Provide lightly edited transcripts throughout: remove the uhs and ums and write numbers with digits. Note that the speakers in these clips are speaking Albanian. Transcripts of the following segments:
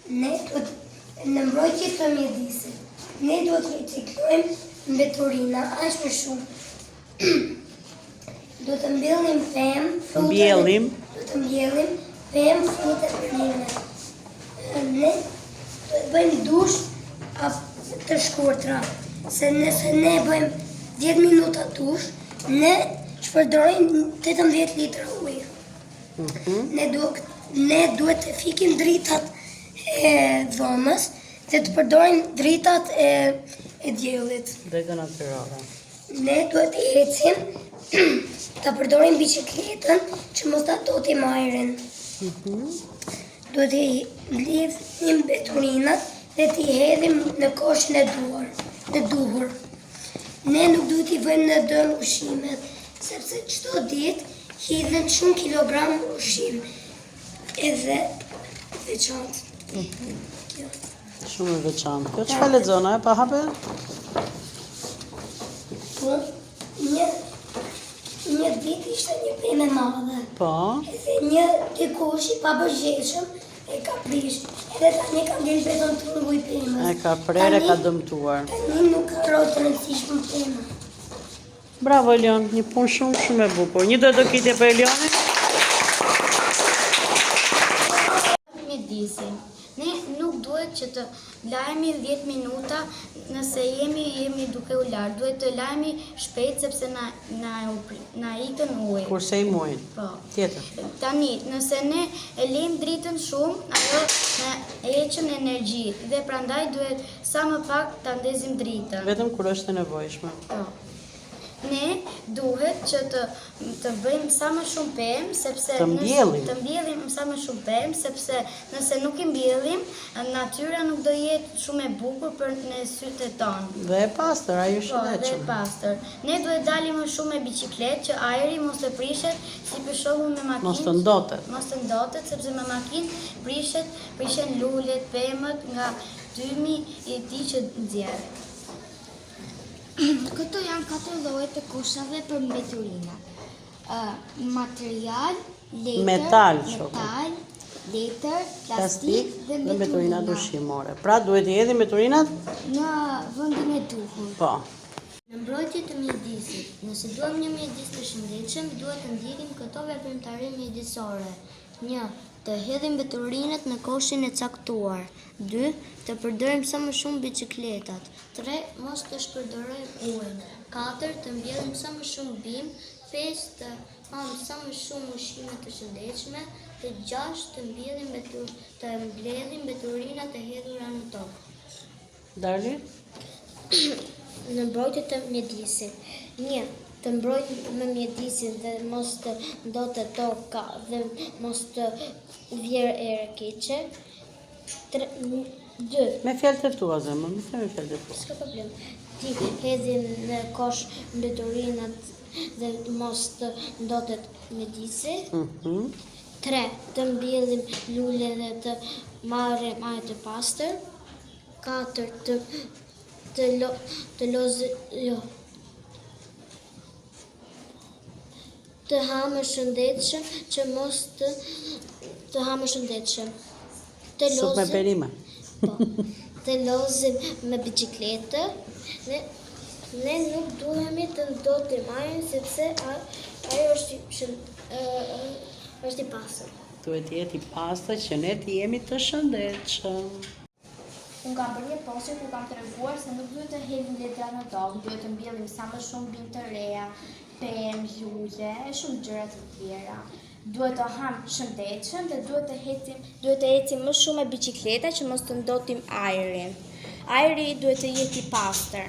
Ne në mbrojtje të mjedisit, ne duhet të riciklojmë mbeturina, aq më shumë. Do të mbjellim pemë, fruta. Do të mbjellim pemë, fruta e perime. Ne do të bëjmë dush të shkurtra, se nëse ne bëjmë 10 minuta dush, ne shpërdorojmë 18 litra ujë. Ne duhet të fikim dritat e dhomës dhe të përdorim dritat e diellit. Drita natyrale. Ne duhet të ecim, të përdorim biçikletën që mos ta totim ajrin. Duhet të lidhim mbeturinat dhe t'i hedhim në koshin e duhur. Ne nuk duhet t'i vëjmë në dëm ushqimet, sepse çdo ditë hidhen shumë kilogram ushqim, edhe veçantë. Shumë e veçantë. Kjo çfarë lexon ajo pa hape? Po, një ditë ishte një pemë e madhe. Po. Edhe një dikush i pabërgjeshëm e ka prish. Edhe tani ka ngel beton tungu i pemës. E ka prerë, ka dëmtuar. Tani nuk ka rrotë të rëndësishme pema. Bravo Elion, një punë shumë e bukur. Një do të kite për Elionin? Ne nuk duhet që të lajmi 10 minuta nëse jemi duke u larë. Duhet të lajmi shpejt sepse na ikën ujë. Kurse i muajin. Po. Tjetër. Tani, nëse ne e lejmë dritën shumë, ajo na heqën energji dhe prandaj duhet sa më pak ta ndezim dritën. Vetëm kur është e nevojshme. Po. Ne duhet që të bëjmë sa më shumë pemë, sepse të mbjellim sa më shumë pemë, sepse nëse nuk i mbjellim, natyra nuk do jetë shumë e bukur për në sytë tonë. Dhe e pastër, ajo është Po, dhe e pastër. Ne duhet dalim më shumë me biçikletë që ajri mos të prishet, si për shembull me makinë. Mos të ndotet. Mos të ndotet, sepse me makinë prishen lulet, pemët nga dymi i tij që nxjerr. Këto janë 4 lloje të kushave për mbeturina. Material, metal, letër, plastik dhe mbeturinat ushqimore. Pra duhet i hedhim mbeturinat në vendin e duhur. Po. Në mbrojtje të mjedisit, nëse duam një mjedis të shëndetshëm, duhet të ndjekim këto veprimtari mjedisore. 1. Të hedhim mbeturinat në koshin e caktuar. 2. Të përdorim sa më shumë biçikletat. 3. Mos të shpërdorojmë ujin. 4. Të mbjellim sa më shumë bimë. 5. Të ham sa më shumë ushqime të shëndetshme. Dhe 6. Të mbledhim mbeturinat e hedhura në tokë. Darli? Në mbrojtje të mjedisit. 1. Të mbrojtëm me mjedisin dhe mos të ndotet toka dhe mos të vjerë erë keqe. 2. Me fjalët e tua, zemër, me fjalët e tua. S'ka problem. Ti hedhin në kosh mbeturinat dhe mos të ndotet mjedisi. 3. Të mbjellim lulet dhe të marrim ajër të pastër. 4. Të hamë shëndetshëm që mos të hamë shëndetshëm. Supë me perime. Po. Të lozim me biçikletë. Ne nuk duhemi të ndotim ajrin sepse ajo është i pastër. Duhet të jetë i pastër që ne të jemi të shëndetshëm. Unë kam bërë një postër ku kam treguar se nuk duhet të hedhim letra në tokë, duhet të mbjellim sa më shumë bimë të reja, pemë, lule, e shumë gjëra të tjera. Duhet të ham shëndetshëm dhe duhet të ecim më shumë me biçikleta që mos të ndotim ajrin. Ajri duhet të jetë i pastër.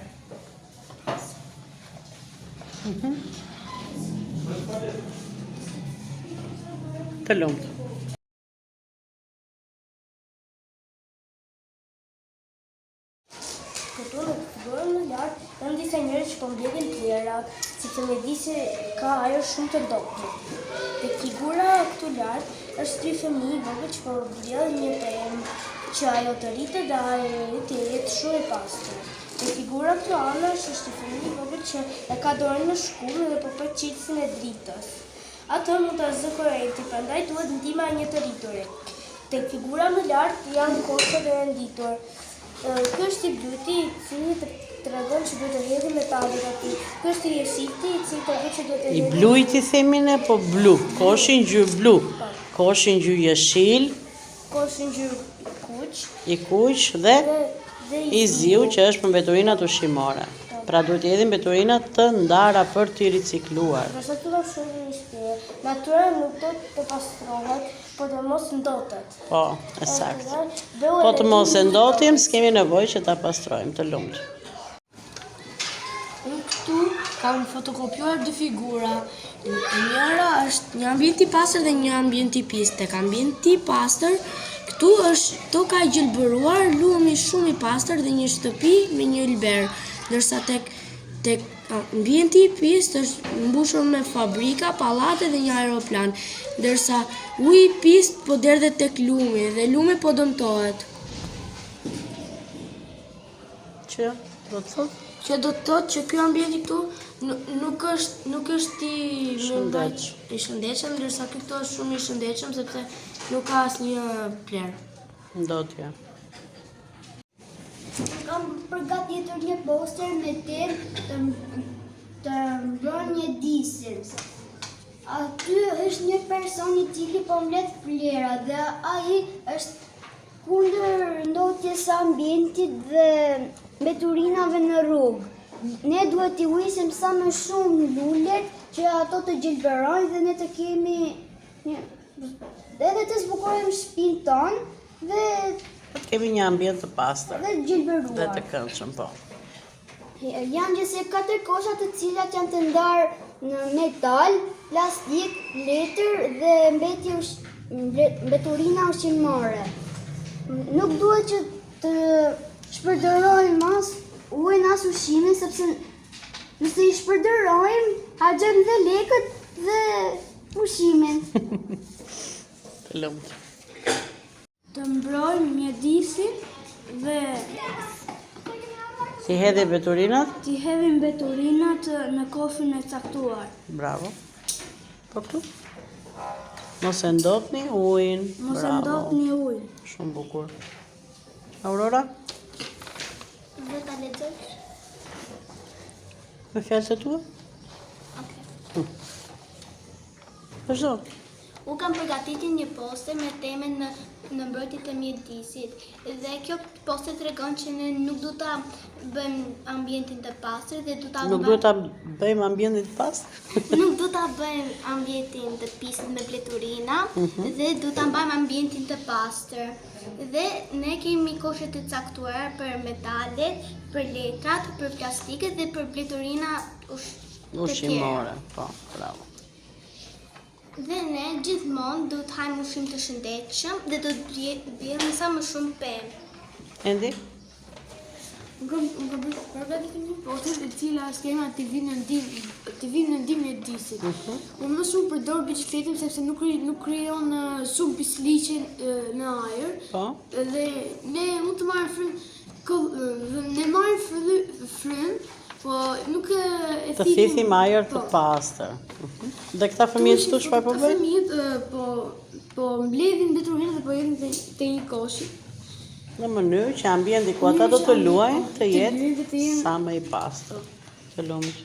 Të lumtë. Këtu në figurën në lartë, janë disa njerëz që po mbledhin plerat, sepse mjedisi ka ajër shumë të ndotur. Te figura këtu lart është 3 fëmijë vogël që po mbledhin një pemë që ajo të rritet dhe ajri të jetë shumë i pastër. Te figura këtu anash është një fëmijë vogël që e ka dorën në shkullë dhe po bëj qelsin e dritës. Atë mund ta zë korrenti, prandaj duhet ndihma e një të rriturit. tek figura më lart janë koshët e renditur. Ky është i dyti i cili tregon që duhet të hedhim metalet aty. Ky është i jeshilti i cili tregon që duhet të I hedhim. blujt i themin e po blu. Koshi ngjyrë blu. Koshi ngjyrë jeshil, Koshi ngjyrë kuq i kuq dhe dhe i ziu që është për mbeturinat ushqimore. Pra duhet të hedhim mbeturinat të ndara për t'i ricikluar. Natyra shumë i shpirë. Natyra nuk do të pastrohet, por të mos ndotet. Po, e saktë. Po të mos e ndotim, s'kemi nevojë që ta pastrojmë, të lumt. Unë këtu kam fotokopjuar dy figura. Njëra është një ambient i pastër dhe një ambient i pist. Tek ambienti i pastër, këtu është toka e gjelbëruar, lumi shumë i pastër dhe një shtëpi me një ylber. Ndërsa tek ambienti i pist është mbushur me fabrika, pallate dhe një aeroplan. Ndërsa uji i pist po derdhet tek lumi dhe lumi po dëmtohet. Që do të thotë? Që do të thotë që ky ambienti këtu nuk është i shëndetshëm, ndërsa ky këtu është shumë i shëndetshëm sepse nuk ka asnjë plerë. Ndotja. Kam përgatitur një poster me temë të mbrojtje disit. Aty është një person i cili po mbledh flera dhe ai është kundër ndotjes së ambientit dhe mbeturinave në rrugë. Ne duhet t'i ujsim sa më shumë lulet që ato të gjelbërojnë dhe ne të kemi edhe të zbukurojmë shtëpinë tonë dhe Kemi një ambient të pastër dhe gjelbëruar. dhe të këndshëm, po. Janë gjithsej 4 kosha të cilat janë të ndarë në metal, plastik, letër dhe mbeturina ushqimore. Nuk duhet që të shpërdotojmë as ujin as ushqimin sepse nëse i shpërdotojmë, harxojmë dhe lekët dhe ushqimin. Të lumt. Të mbrojmë mjedisin dhe Si hedhi mbeturinat? t'i hedhim mbeturinat në kofën e caktuar. Bravo. Po këtu? Mos e ndotni ujin. Mos e Bravo. ndotni ujin. Shumë bukur. Aurora? Dhe ta lexosh? Me fjalët e tua? Vazhdo. U kam përgatitur një poster me temën në mbrojtjet e mjedisit dhe kjo poster tregon që ne nuk du ta bëjmë ambientin të pastër dhe du ta Nuk duhet ta bëjmë ambientin të pastër? nuk du ta bëjmë ambientin të pistë me pleturina dhe du ta mbajmë ambientin të pastër. Dhe ne kemi koshe të caktuara për metalet, për letrat, për plastiket dhe për pleturina Ushqimore, po, bravo. Dhe ne gjithmonë do të hajmë ushqim të shëndetshëm dhe do të bjerrim sa më shumë pemë. Endi? Unë kam përgatitur një poster e cila skema të vinë në ndihmë e disit. Unë më shumë përdor biçikletën sepse nuk krijon shumë pisliqe në ajër. Po. Dhe ne mund të marrim frymë, ne marrim frymë, po nuk e Të thithim ajër të pastër. Dhe këta fëmijët këtu çfarë po bëjnë? Fëmijët po mbledhin mbeturinat dhe po hedhin te një koshi. Në mënyrë që ambienti ku ata do të luajnë të Të jetë jetë sa më i pastër. Të lumtur.